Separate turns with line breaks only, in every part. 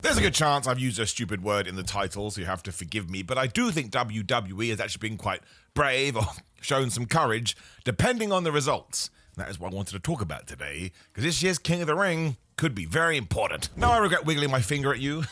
There's a good chance I've used a stupid word in the title, so you have to forgive me, but I do think WWE has actually been quite brave or shown some courage, depending on the results. And that is what I wanted to talk about today, because this year's King of the Ring could be very important. Now I regret wiggling my finger at you,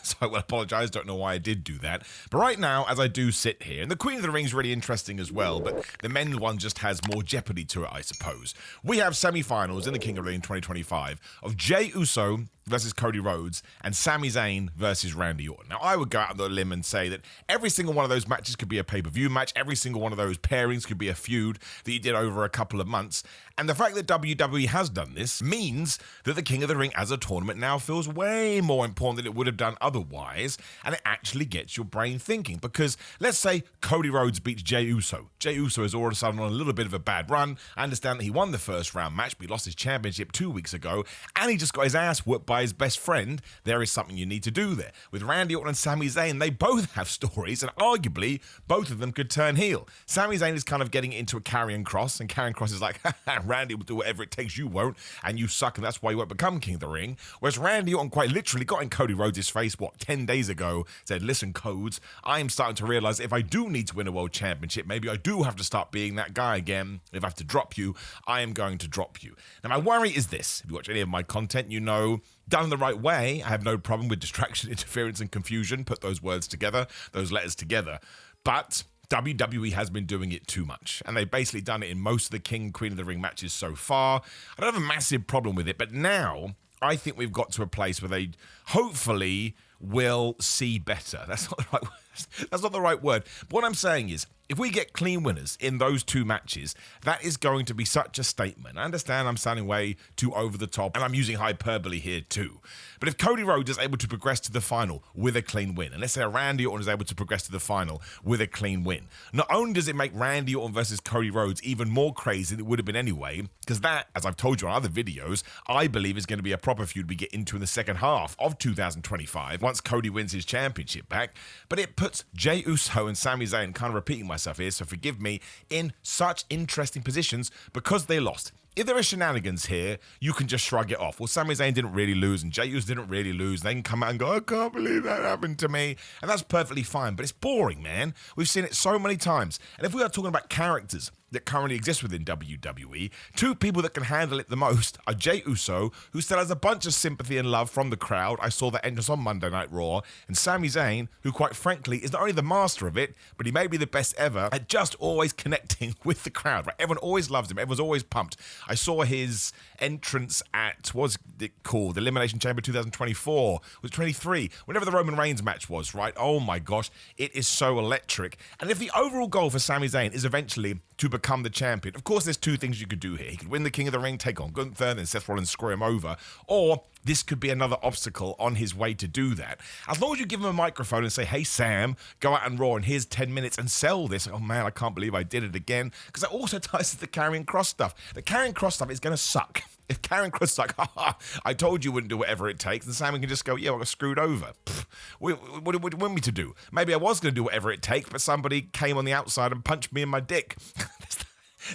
so I will apologize, don't know why I did do that. But right now, as I do sit here, and the Queen of the Ring is really interesting as well, but the men's one just has more jeopardy to it, I suppose. We have semi-finals in the King of the Ring 2025 of Jey Uso versus Cody Rhodes and Sami Zayn versus Randy Orton. Now, I would go out on the limb and say that every single one of those matches could be a pay-per-view match. Every single one of those pairings could be a feud that you did over a couple of months. And the fact that WWE has done this means that the King of the Ring as a tournament now feels way more important than it would have done otherwise. And it actually gets your brain thinking. Because let's say Cody Rhodes beats Jey Uso. Jey Uso is all of a sudden on a little bit of a bad run. I understand that he won the first round match, but he lost his championship 2 weeks ago. And he just got his ass whooped by his best friend. There is something you need to do there. With Randy Orton and Sami Zayn, they both have stories, and arguably, both of them could turn heel. Sami Zayn is kind of getting into a Karrion Kross, and Karrion Kross is like, Randy will do whatever it takes, you won't, and you suck, and that's why you won't become King of the Ring. Whereas Randy Orton quite literally got in Cody Rhodes' face, 10 days ago, said, listen, Codes, I am starting to realize if I do need to win a world championship, maybe I do have to start being that guy again. If I have to drop you, I am going to drop you. Now, my worry is this. If you watch any of my content, you know, done the right way, I have no problem with distraction, interference, and confusion. Put those words together, those letters together. But WWE has been doing it too much, and they've basically done it in most of the King, Queen of the Ring matches so far. I don't have a massive problem with it, but now I think we've got to a place where they hopefully will see better. That's not the right word. But what I'm saying is, if we get clean winners in those two matches, that is going to be such a statement. I understand I'm sounding way too over the top, and I'm using hyperbole here too. But if Cody Rhodes is able to progress to the final with a clean win, and let's say Randy Orton is able to progress to the final with a clean win, not only does it make Randy Orton versus Cody Rhodes even more crazy than it would have been anyway, because that, as I've told you on other videos, I believe is going to be a proper feud we get into in the second half of 2025 once Cody wins his championship back, but it puts Jey Uso and Sami Zayn, kind of repeating myself here, so forgive me, in such interesting positions because they lost. If there are shenanigans here, you can just shrug it off. Well, Sami Zayn didn't really lose, and Jey Uso didn't really lose. They can come out and go, I can't believe that happened to me. And that's perfectly fine, but it's boring, man. We've seen it so many times. And if we are talking about characters that currently exist within WWE, two people that can handle it the most are Jey Uso, who still has a bunch of sympathy and love from the crowd. I saw that entrance on Monday Night Raw. And Sami Zayn, who quite frankly is not only the master of it, but he may be the best ever at just always connecting with the crowd. Right? Everyone always loves him. Everyone's always pumped. I saw his entrance at, what's it called? The Elimination Chamber 2024. Was 23. Whenever the Roman Reigns match was, right? Oh my gosh. It is so electric. And if the overall goal for Sami Zayn is eventually to become the champion, of course there's two things you could do here. He could win the King of the Ring, take on Gunther, then Seth Rollins screw him over, or this could be another obstacle on his way to do that. As long as you give him a microphone and say, hey Sam, go out and Raw and here's 10 minutes and sell this. Oh man, I can't believe I did it again. Because that also ties to the Karrion Kross stuff. The Karrion Kross stuff is going to suck. If Karrion Kross is like, I told you wouldn't do whatever it takes, then Sam can just go, yeah, I got screwed over. What do you want me to do? Maybe I was going to do whatever it takes, but somebody came on the outside and punched me in my dick.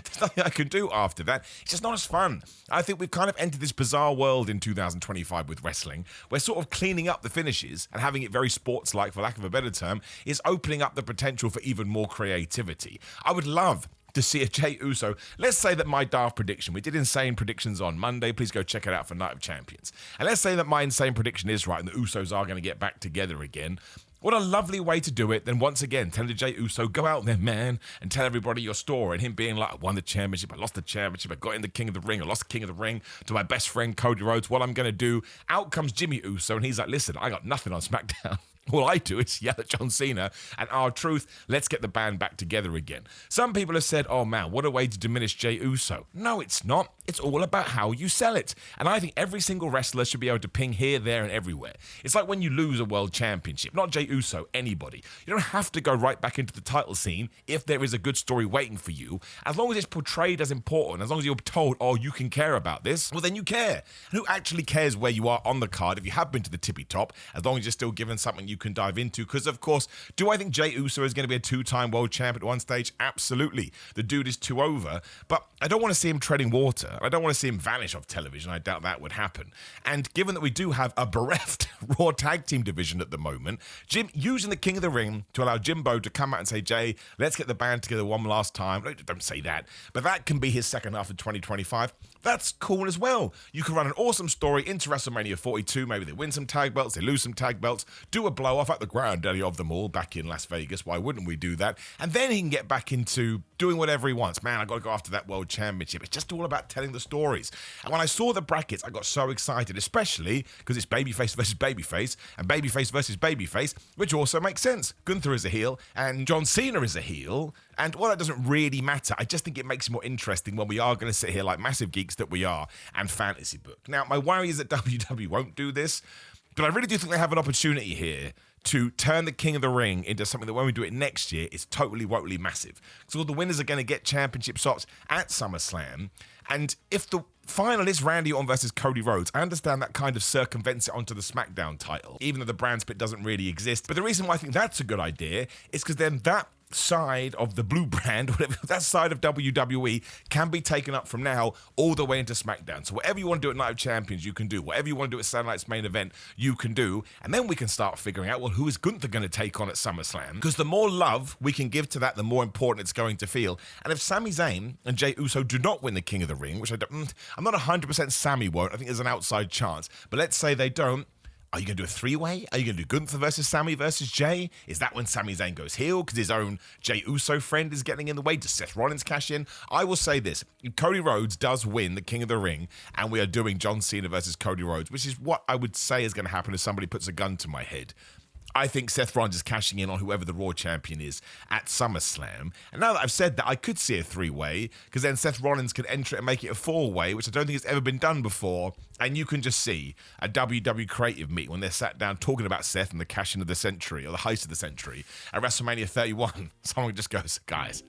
There's nothing I can do after that. It's just not as fun. I think we've kind of entered this bizarre world in 2025 with wrestling, where sort of cleaning up the finishes and having it very sports-like, for lack of a better term, is opening up the potential for even more creativity. I would love to see a Jey Uso. Let's say that my daft prediction, we did insane predictions on Monday, please go check it out for Night of Champions. And let's say that my insane prediction is right and the Usos are going to get back together again. What a lovely way to do it. Then once again, tell the Jey Uso, go out there, man, and tell everybody your story. And him being like, I won the championship, I lost the championship, I got in the King of the Ring, I lost the King of the Ring to my best friend Cody Rhodes. What I'm going to do, out comes Jimmy Uso, and he's like, listen, I got nothing on SmackDown. All I do is yell at John Cena and R-Truth, let's get the band back together again. Some people have said, oh man, what a way to diminish Jey Uso. No, it's not. It's all about how you sell it. And I think every single wrestler should be able to ping here, there, and everywhere. It's like when you lose a world championship, not Jey Uso, anybody. You don't have to go right back into the title scene if there is a good story waiting for you. As long as it's portrayed as important, as long as you're told, oh, you can care about this, well, then you care. And who actually cares where you are on the card if you have been to the tippy top, as long as you're still given something you can dive into. Because, of course, do I think Jey Uso is going to be a 2-time world champion at one stage? Absolutely. The dude is too over. But I don't want to see him treading water. I don't want to see him vanish off television. I doubt that would happen. And given that we do have a bereft Raw tag team division at the moment, Jim using the King of the Ring to allow Jimbo to come out and say, Jay, let's get the band together one last time. Don't say that. But that can be his second half of 2025. That's cool as well. You can run an awesome story into WrestleMania 42. Maybe they win some tag belts, they lose some tag belts, do a blow-off at the granddaddy of them all back in Las Vegas. Why wouldn't we do that? And then he can get back into doing whatever he wants. Man, I got to go after that world championship. It's just all about telling the stories. And when I saw the brackets, I got so excited, especially because it's babyface versus babyface and babyface versus babyface, which also makes sense. Gunther is a heel and John Cena is a heel. And while that doesn't really matter, I just think it makes it more interesting when we are going to sit here like massive geeks that we are and fantasy book. Now, my worry is that WWE won't do this, but I really do think they have an opportunity here to turn the King of the Ring into something that when we do it next year, it's totally massive. So all the winners are going to get championship slots at SummerSlam. And if the final is Randy Orton versus Cody Rhodes, I understand that kind of circumvents it onto the SmackDown title, even though the brand split doesn't really exist. But the reason why I think that's a good idea is because then that side of the blue brand, whatever, that side of WWE can be taken up from now all the way into SmackDown. So whatever you want to do at Night of Champions, you can do. Whatever you want to do at Saturday Night's main event, you can do. And then we can start figuring out, well, who is Gunther going to take on at SummerSlam? Because the more love we can give to that, the more important it's going to feel. And if Sami Zayn and Jey Uso do not win the King of the Ring, which I'm not 100% Sami won't, I think there's an outside chance, but let's say they don't, are you going to do a three-way? Are you going to do Gunther versus Sami versus Jey? Is that when Sami Zayn goes heel because his own Jey Uso friend is getting in the way? Does Seth Rollins cash in? I will say this. If Cody Rhodes does win the King of the Ring and we are doing John Cena versus Cody Rhodes, which is what I would say is going to happen if somebody puts a gun to my head, I think Seth Rollins is cashing in on whoever the Raw champion is at SummerSlam. And now that I've said that, I could see a three-way, because then Seth Rollins could enter it and make it a four-way, which I don't think has ever been done before. And you can just see a WWE creative meet when they're sat down talking about Seth and the cash-in of the century, or the heist of the century, at WrestleMania 31. Someone just goes, guys,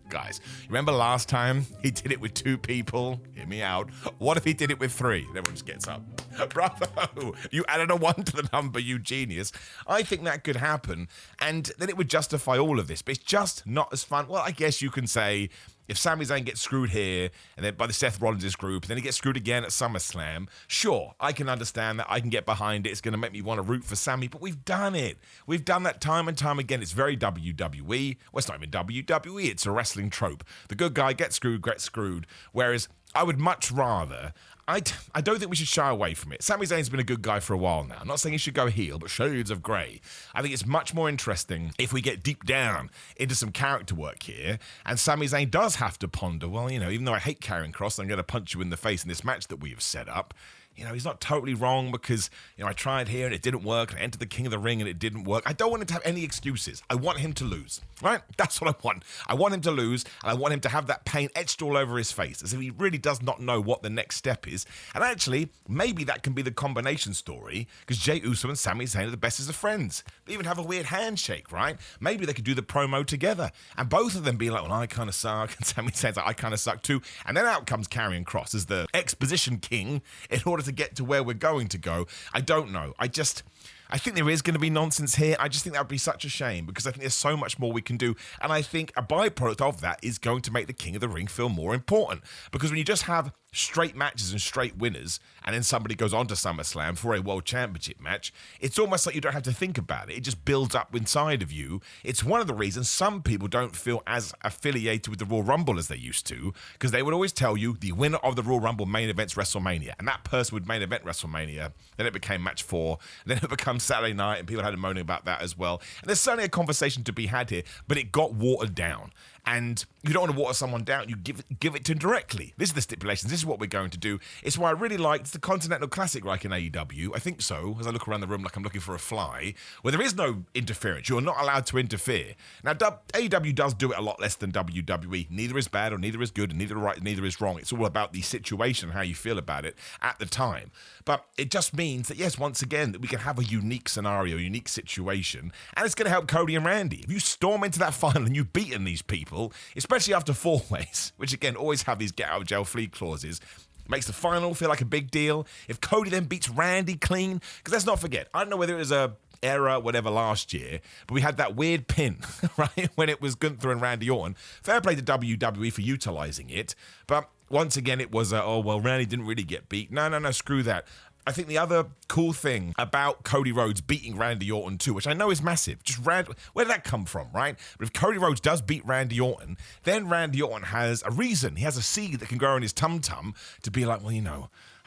remember last time he did it with 2 people? Hear me out. What if he did it with 3? And everyone just gets up. Bravo! You added a 1 to the number, you genius. I think that could happen, and then it would justify all of this, but it's just not as fun. Well, I guess you can say if Sami Zayn gets screwed here, and then by the Seth Rollins' group, and then he gets screwed again at SummerSlam, sure, I can understand that. I can get behind it. It's going to make me want to root for Sami, but we've done it. We've done that time and time again. It's very WWE. Well, it's not even WWE. It's a wrestling trope. The good guy gets screwed, whereas I would much rather... I don't think we should shy away from it. Sami Zayn's been a good guy for a while now. I'm not saying he should go heel, but shades of grey. I think it's much more interesting if we get deep down into some character work here, and Sami Zayn does have to ponder, well, you know, even though I hate Karrion Kross, I'm going to punch you in the face in this match that we have set up. You know, he's not totally wrong because, you know, I tried here and it didn't work, and I entered the King of the Ring and it didn't work. I don't want him to have any excuses. I want him to lose, right? That's what I want. I want him to lose, and I want him to have that pain etched all over his face, as if he really does not know what the next step is. And actually, maybe that can be the combination story, because Jey Uso and Sami Zayn are the best as of friends. They even have a weird handshake, right? Maybe they could do the promo together, and both of them be like, well, I kind of suck, and Sami Zayn's like, I kind of suck too. And then out comes Karrion Kross as the exposition king in order to get to where we're going to go. I don't know. I think there is going to be nonsense here. I just think that would be such a shame, because I think there's so much more we can do. And I think a byproduct of that is going to make the King of the Ring feel more important. Because when you just have straight matches and straight winners, and then somebody goes on to SummerSlam for a World Championship match, it's almost like you don't have to think about it. It just builds up inside of you. It's one of the reasons some people don't feel as affiliated with the Royal Rumble as they used to, because they would always tell you the winner of the Royal Rumble main event's WrestleMania, and that person would main event WrestleMania. Then it became match 4, then it became Saturday night, and people had moaning about that as well. And there's certainly a conversation to be had here, but it got watered down. And you don't want to water someone down, you give it to them directly. This is the stipulations, this is what we're going to do. It's why I really liked the Continental Classic, like in AEW. I think so, as I look around the room like I'm looking for a fly, where there is no interference. You're not allowed to interfere. Now, AEW does do it a lot less than WWE. Neither is bad, or neither is good, and neither is wrong. It's all about the situation, how you feel about it at the time. But it just means that, yes, once again, that we can have a unique scenario, a unique situation, and it's going to help Cody and Randy. If you storm into that final and you've beaten these people, especially after 4 ways, which again always have these get out of jail free clauses, makes the final feel like a big deal. If Cody then beats Randy clean, because let's not forget, I don't know whether it was a era, whatever, last year, but we had that weird pin, right, when it was Gunther and Randy Orton. Fair play to WWE for utilizing it, but once again, it was, Randy didn't really get beat. No, screw that. I think the other cool thing about Cody Rhodes beating Randy Orton too, which I know is massive, where did that come from, right? But if Cody Rhodes does beat Randy Orton, then Randy Orton has a reason. He has a seed that can grow in his tum-tum to be like,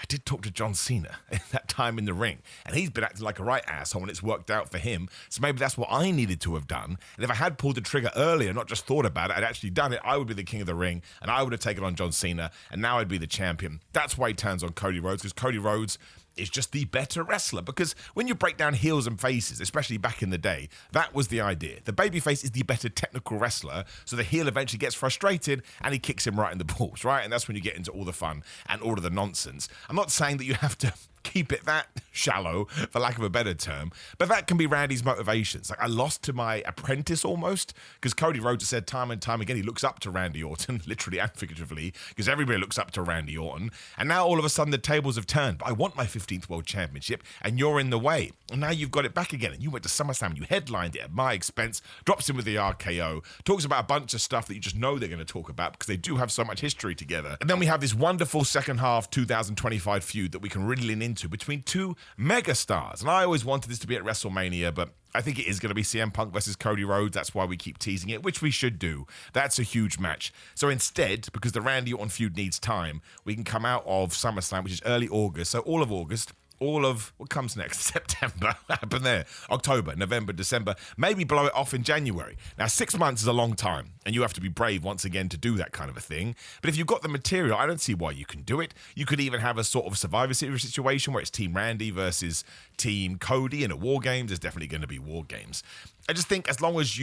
I did talk to John Cena at that time in the ring, and he's been acting like a right asshole, and it's worked out for him. So maybe that's what I needed to have done. And if I had pulled the trigger earlier, not just thought about it, I'd actually done it, I would be the king of the ring, and I would have taken on John Cena, and now I'd be the champion. That's why he turns on Cody Rhodes, because Cody Rhodes is just the better wrestler. Because when you break down heels and faces, especially back in the day, that was the idea. The babyface is the better technical wrestler, so the heel eventually gets frustrated and he kicks him right in the balls, right? And that's when you get into all the fun and all of the nonsense. I'm not saying that you have to keep it that shallow, for lack of a better term, but that can be Randy's motivations. Like, I lost to my apprentice almost, because Cody Rhodes has said time and time again he looks up to Randy Orton, literally and figuratively, because everybody looks up to Randy Orton, and now all of a sudden the tables have turned. But I want my 15th World Championship, and you're in the way. And now you've got it back again, and you went to SummerSlam, you headlined it at my expense, drops in with the RKO, talks about a bunch of stuff that you just know they're going to talk about, because they do have so much history together. And then we have this wonderful second half 2025 feud that we can really lean into between two megastars. And I always wanted this to be at WrestleMania, but I think it is going to be CM Punk versus Cody Rhodes. That's why we keep teasing it, which we should do. That's a huge match. So instead, because the Randy Orton feud needs time, we can come out of SummerSlam, which is early August. So all of August, all of what comes next? September. What happened there? October, November, December. Maybe blow it off in January. Now, 6 months is a long time, and you have to be brave once again to do that kind of a thing. But if you've got the material, I don't see why you can do it. You could even have a sort of Survivor Series situation where it's Team Randy versus Team Cody, and at War Games, there's definitely going to be War Games. I just think as long as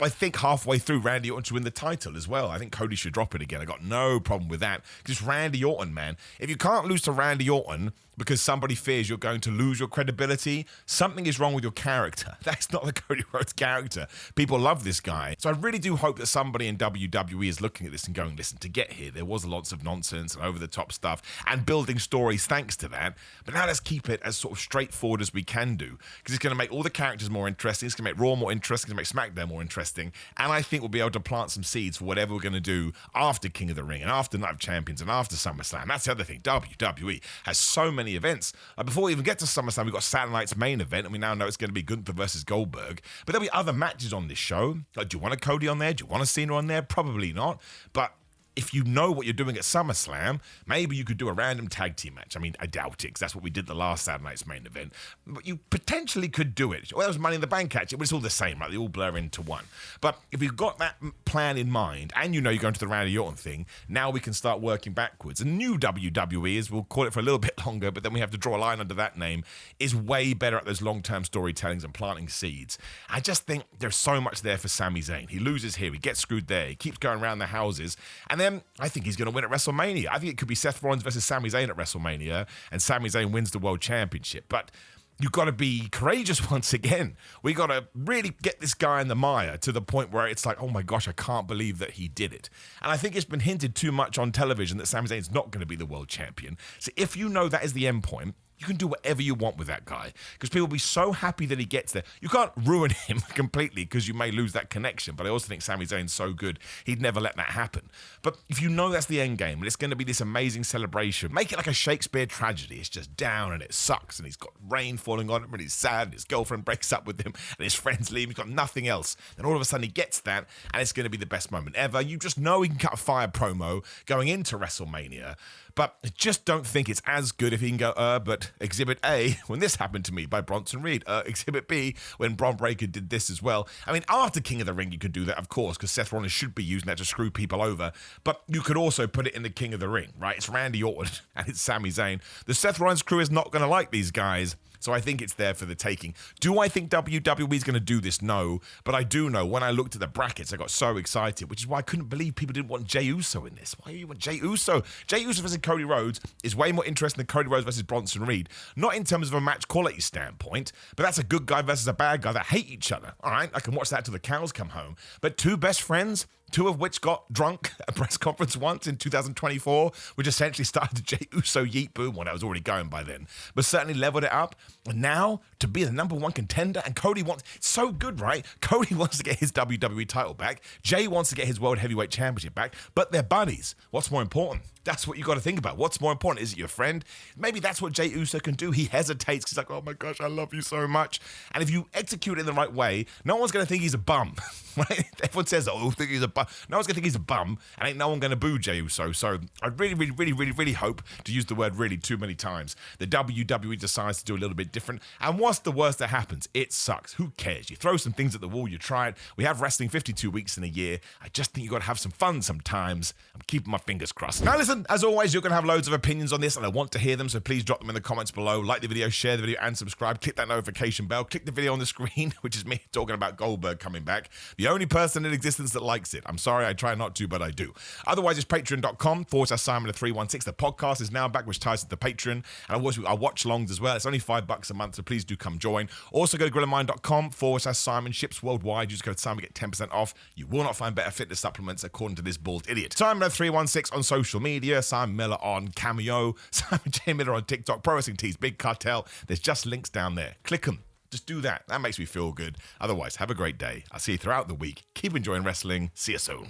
I think halfway through Randy Orton should win the title as well. I think Cody should drop it again. I got no problem with that. Because Randy Orton, man. If you can't lose to Randy Orton because somebody fears you're going to lose your credibility, something is wrong with your character. That's not the Cody Rhodes character. People love this guy. So I really do hope that somebody in WWE is looking at this and going, listen, to get here, there was lots of nonsense and over-the-top stuff and building stories thanks to that. But now let's keep it as sort of straightforward as we can do. Because it's going to make all the characters more interesting. It's going to make Raw more interesting. It's going to make SmackDown more interesting. And I think we'll be able to plant some seeds for whatever we're going to do after King of the Ring and after Night of Champions and after SummerSlam. That's the other thing. WWE has so many events. Before we even get to SummerSlam, we've got Saturday night's main event, and we now know it's going to be Gunther versus Goldberg. But there'll be other matches on this show. Like, do you want a Cody on there? Do you want a Cena on there? Probably not. But if you know what you're doing at SummerSlam, maybe you could do a random tag team match. I mean, I doubt it, because that's what we did the last Saturday night's main event. But you potentially could do it. Well, that was Money in the Bank, actually, but it's all the same, right? They all blur into one. But if you've got that plan in mind, and you know you're going to the Randy Orton thing, now we can start working backwards. And new WWE, as we'll call it for a little bit longer, but then we have to draw a line under that name, is way better at those long-term storytellings and planting seeds. I just think there's so much there for Sami Zayn. He loses here, he gets screwed there, he keeps going around the houses, and then I think he's going to win at WrestleMania. I think it could be Seth Rollins versus Sami Zayn at WrestleMania, and Sami Zayn wins the World Championship. But you've got to be courageous once again. We got to really get this guy in the mire to the point where it's like, oh my gosh, I can't believe that he did it. And I think it's been hinted too much on television that Sami Zayn's not going to be the world champion. So if you know that is the end point, you can do whatever you want with that guy, because people will be so happy that he gets there. You can't ruin him completely, because you may lose that connection, but I also think Sami Zayn's so good, he'd never let that happen. But if you know that's the end game, and it's going to be this amazing celebration, make it like a Shakespeare tragedy. It's just down, and it sucks, and he's got rain falling on him, and he's sad, and his girlfriend breaks up with him, and his friends leave, he's got nothing else. Then all of a sudden he gets that, and it's going to be the best moment ever. You just know he can cut a fire promo going into WrestleMania, but I just don't think it's as good if he can go, but Exhibit A, when this happened to me by Bronson Reed. Exhibit B, when Bron Breakker did this as well. I mean, after King of the Ring, you could do that, of course, because Seth Rollins should be using that to screw people over. But you could also put it in the King of the Ring, right? It's Randy Orton and it's Sami Zayn. The Seth Rollins crew is not going to like these guys. So I think it's there for the taking. Do I think WWE is going to do this? No. But I do know when I looked at the brackets, I got so excited, which is why I couldn't believe people didn't want Jey Uso in this. Why do you want Jey Uso? Jey Uso versus Cody Rhodes is way more interesting than Cody Rhodes versus Bronson Reed. Not in terms of a match quality standpoint, but that's a good guy versus a bad guy that hate each other. All right, I can watch that till the cows come home. But two best friends, two of which got drunk at a press conference once in 2024, which essentially started the Jey Uso yeet boom. Well, that was already going by then, but certainly leveled it up. And now to be the number one contender, and Cody wants, it's so good, right? Cody wants to get his WWE title back. Jay wants to get his World Heavyweight Championship back, but they're buddies. What's more important? That's what you got to think about. What's more important? Is it your friend? Maybe that's what Jey Uso can do. He hesitates because he's like, oh my gosh, I love you so much. And if you execute it in the right way, no one's going to think he's a bum. Right? Everyone says, oh, think he's a bum. No one's going to think he's a bum, and ain't no one going to boo Jey Uso. So I really hope, to use the word really too many times, the WWE decides to do a little bit different. And what's the worst that happens? It sucks. Who cares? You throw some things at the wall, you try it. We have wrestling 52 weeks in a year. I just think you got to have some fun sometimes. I'm keeping my fingers crossed. Now listen, as always, you're going to have loads of opinions on this, and I want to hear them, so please drop them in the comments below. Like the video, share the video, and subscribe. Click that notification bell. Click the video on the screen, which is me talking about Goldberg coming back. The only person in existence that likes it. I'm sorry, I try not to, but I do. Otherwise, it's patreon.com/Simon316. The podcast is now back, which ties to the Patreon. And I watch longs as well. It's only $5 a month, so please do come join. Also, go to grillandmind.com/Simon. Ships worldwide. Use code Simon, get 10% off. You will not find better fitness supplements, according to this bald idiot. Simon316 on social media. Simon Miller on Cameo. Simon J. Miller on TikTok. Pro Wrestling Tees, Big Cartel. There's just links down there. Click them. Just do that. That makes me feel good. Otherwise, have a great day. I'll see you throughout the week. Keep enjoying wrestling. See you soon.